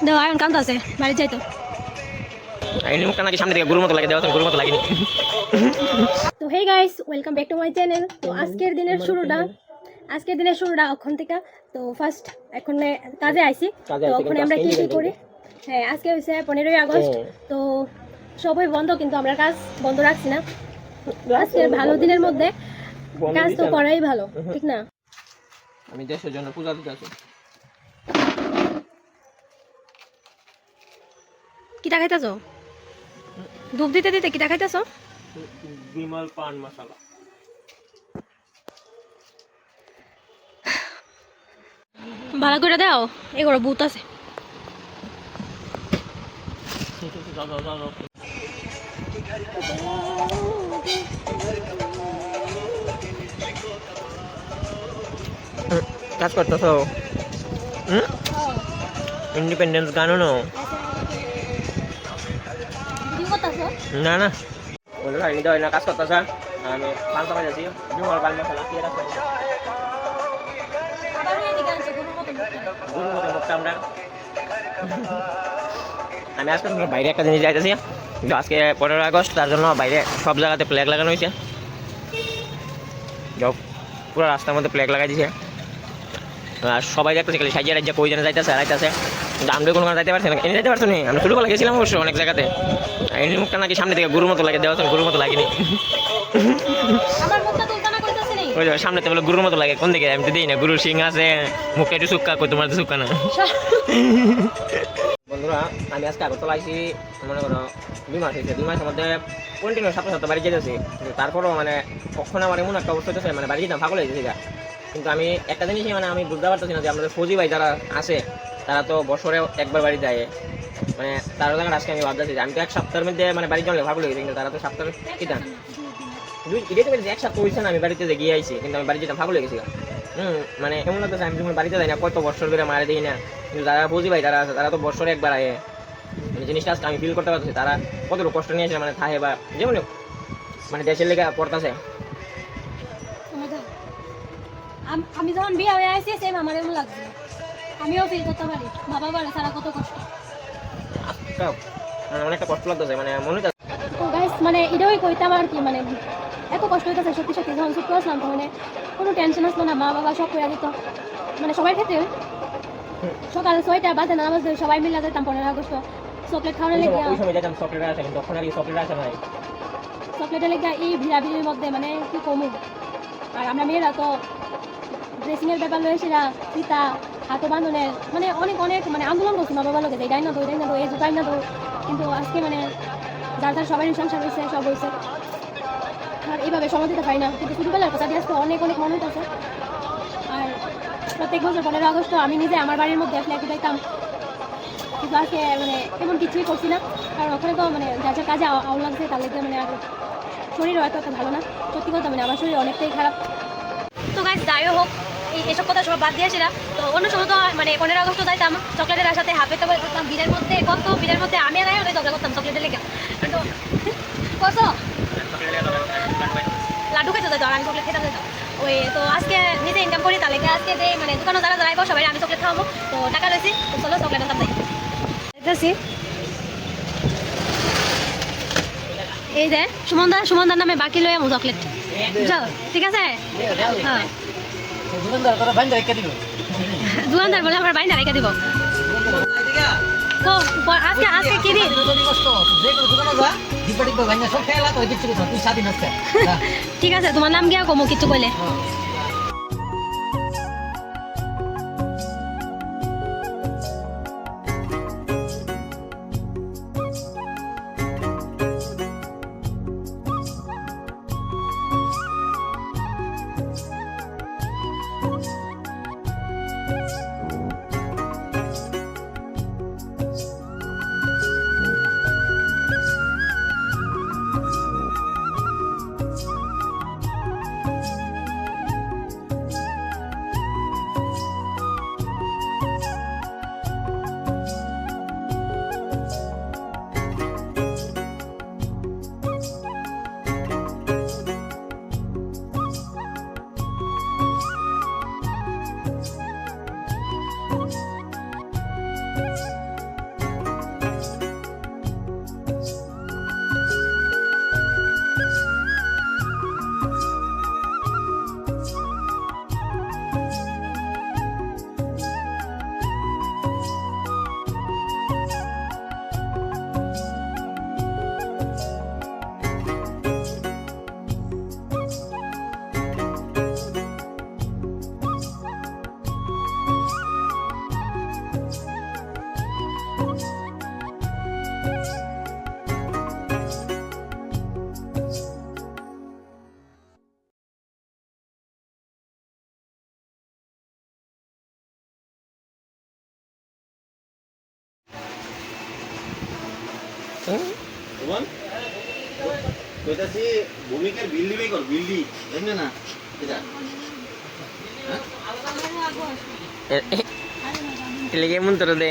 দাও আয়ন কান্ত আছে বাড়ি যাই তো আইনি মুখটা নাকি সামনে থেকে গরুর মতো লাগে, দেওয়া গরুর মতো লাগেনি। তো hey guys, welcome back to my channel. তো আজকের দিনের শুরুটা ওখান থেকে। তো ফার্স্ট এখন কাজে আইছি, তো ওখানে আমরা কি কি করি। হ্যাঁ, আজকে হচ্ছে 15ই আগস্ট। তো সবাই বন্ধ, কিন্তু আমরা কাজ বন্ধ রাখছি না। আজকের ভালো দিনের মধ্যে কাজ তো করাই ভালো, ঠিক না? আমি দেশের জন্য পূজা দিতে আছি। কিটা খাইতেছ? ধূপ দিতে দিতে কিটা খাইতেছ? বিমল পান মশলা। ভালো করে দাও, এগুলো ভূত আছে। কাজ করতেছো? ইন্ডিপেন্ডেন্স গানও না? না না, বললো আইনি দাও না, কাজ করতেছ। আমি পান পাকা যাচ্ছি, বিমল পান মশলা কি রাখবো গরুর মতো মুখটা আমরা। আমি আজকে বাইরে একটা জিনিস যাইতেছি, আজকে 15 আগস্ট, তার জন্য বাইরে সব জায়গাতে ফ্ল্যাগ লাগানো হয়েছে। যাও, পুরো রাস্তার মধ্যে ফ্ল্যাগ লাগাই দিছে। আর সবাই দেখতেছে খালি সাইজে রাজ্যে কই যেন যাইতেছে হারাইতেছে, কিন্তু আমরা কোনো যাইতে পারছি না। এনে যাইতে পারছো নি? আমরা ছোটোবেলা গেছিলাম অবশ্য অনেক জায়গাতে। এনে মুখটা নাকি সামনে থেকে গরুর মতো লাগে, দেওয়া গরুর মতো লাগেনি। ওই যে সামনে তো বলে গরুর মতো লাগে, কোন দিকে? আমি তো দিই না, গরুর সিং আছে, মুখটা একটু সুক্কা, কই তোমার তো সুক্কা না। বন্ধুরা, আমি আজকে আগরতলা আইছি, মনে করো 2 মাস হয়েছে। 2 মাসের মধ্যে কন্টিনিউ সপ্তাহে বাড়ি যেতেছি, কিন্তু তারপরও মানে কখন আমার এমন একটা অবস্থা হচ্ছে, মানে বাড়ি যেতাম পাগল হয়ে গেছে। কিন্তু আমি একটা জিনিসই মানে আমি বুঝতে পারতেছি না যে আমাদের ফৌজি ভাই যারা আছে, তারা তো বছরে একবার বাড়ি যায়। মানে তারা জায়গায় আজকে আমি ভাবতেছি যে আমি তো 1 সপ্তাহের মধ্যে মানে বাড়ি জমলে ভাগল হয়ে গেছে, কিন্তু তারা তো সপ্তাহে কিনা এটা তো 1 সপ্তাহ হয়েছে না আমি বাড়িতে গিয়ে আইছি, কিন্তু আমি বাড়ি যেতাম ভাগল হয়ে গেছি। মানে এমন লাগতেছে আমি যখন বাড়িতে যাই না, কত বছর ধরে মারা দিই না, কিন্তু যারা ফৌজি ভাই যারা আছে তারা তো বছরে একবার আয়ে। মানে জিনিসটা আজকে আমি ফিল করতে পারছি তারা কতটুকু কষ্ট নিয়েছে, মানে থাহে বা যেমন মানে দেশের লেগে পড়তেছে। আমি যখন বিয়ে হয়ে আসছি, সেম আমার এমন লাগছে। আমিও ফিল করতে পারি বাবা বাড়ি সারা কত কষ্ট। মানে অনেকটা কষ্ট লাগতেছে, মানে মনে হচ্ছে। তো গাইস, মানে এটাই কইতাম আর কি, মানে এত কষ্ট হইতেছে সত্যি সত্যি। যখন ছুটতে আসলাম তখন কোনো টেনশন আসলো না, মা বাবা সব করে দিত। মানে সবার ক্ষেত্রে সকাল 6টা বাজে নামাজ দিয়ে সবাই মিলে যেতাম 15 আগস্ট চকলেট খাওয়ানো লেগে। ওই সময় যেতাম চকলেট আসে, কিন্তু তখন আর কি চকলেট আসে নাই। চকলেটের লেগে এই ভিড়াভিড়ির মধ্যে মানে কি কমু। আর আমরা মেয়েরা তো ড্রেসিংয়ের ব্যাপার রয়েছে না, সীতা হাতে বান্ধনের মানে অনেক অনেক মানে আন্দোলন করছি মা বাবার লোকে, এটাই না তো ওইটাই না তো এই জুতাই না তো। কিন্তু আজকে মানে যার যার সবাই সংসার হয়েছে, সব হয়েছে, আর এইভাবে সময় দিতে পারি না। কিন্তু ছোটোবেলার কথা দিয়ে আজকে অনেক অনেক মনে হইতেছে। আর প্রত্যেক বছর 15 আগস্ট আমি নিজে আমার বাড়ির মধ্যে ফ্ল্যাগ উঠাইতাম, কিন্তু আজকে মানে এমন কিছুই করছি না। কারণ ওখানে তো মানে যার যার কাজে আউল লাগছে, তার লেগে মানে আর শরীরও এত ভালো না। সত্যি কথা, মানে আমার শরীর অনেকটাই খারাপ। তো গাইস, যাইও হোক, এইসব কথা সব বাদ দিয়েছিলাম। তো অন্য সময় তো মানে 15 আগস্ট যাইতাম চকলেটের আশাতে, হাফে তো করতাম ভিড়ের মধ্যে, কত ভিড়ের মধ্যে আমি আর ওটাই ঝগড়া করতাম চকলেটের লেগে। কিন্তু কত লাড্ডু খাইতে যাইতো আর আমি চকলেট খেতে যাইতাম। ওই তো আজকে নিজে ইনকাম করি, তাহলে আজকে যে মানে দোকানে যারা যারাইবো সবাই আমি চকলেট খাওয়াবো। তো টাকা রয়েছি, তো চলো চকলেট আনতাম যাই। এই যে সুমনদার নামে বাকি লই আমু চকলেট, ঠিক আছে? হ্যাঁ, দোকানদার বলে আমার বাইনা রেখে দিব। আজকে আজকে কি দিন? ঠিক আছে, তোমার নাম গিয়া কমো কিছু কইলে। তোমার কইতাছি ভূমিকার বিল দিবে কর বিল দি জানেন না এটা লেগে মন্তর দে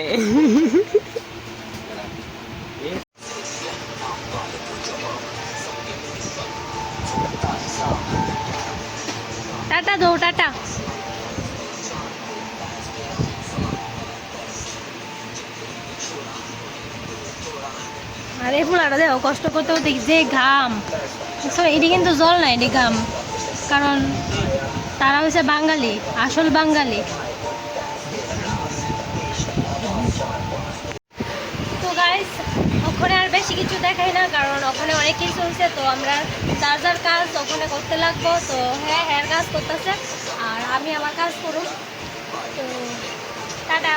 টাটা দো টাটা। আরে ফুলাটা দেখো কষ্ট করতে করতে যে ঘাম, এটি কিন্তু জল না, এটি ঘাম, কারণ তারা হচ্ছে বাঙালি, আসল বাঙালি। তো গাইস ওখানে আর বেশি কিছু দেখাই না, কারণ ওখানে অনেক কিছু হয়েছে, তো আমরা যার যার কাজ ওখানে করতে লাগবো। তো হ্যাঁ হ্যাঁ কাজ করতেছে আর আমি আমার কাজ করুন। তো টাটা।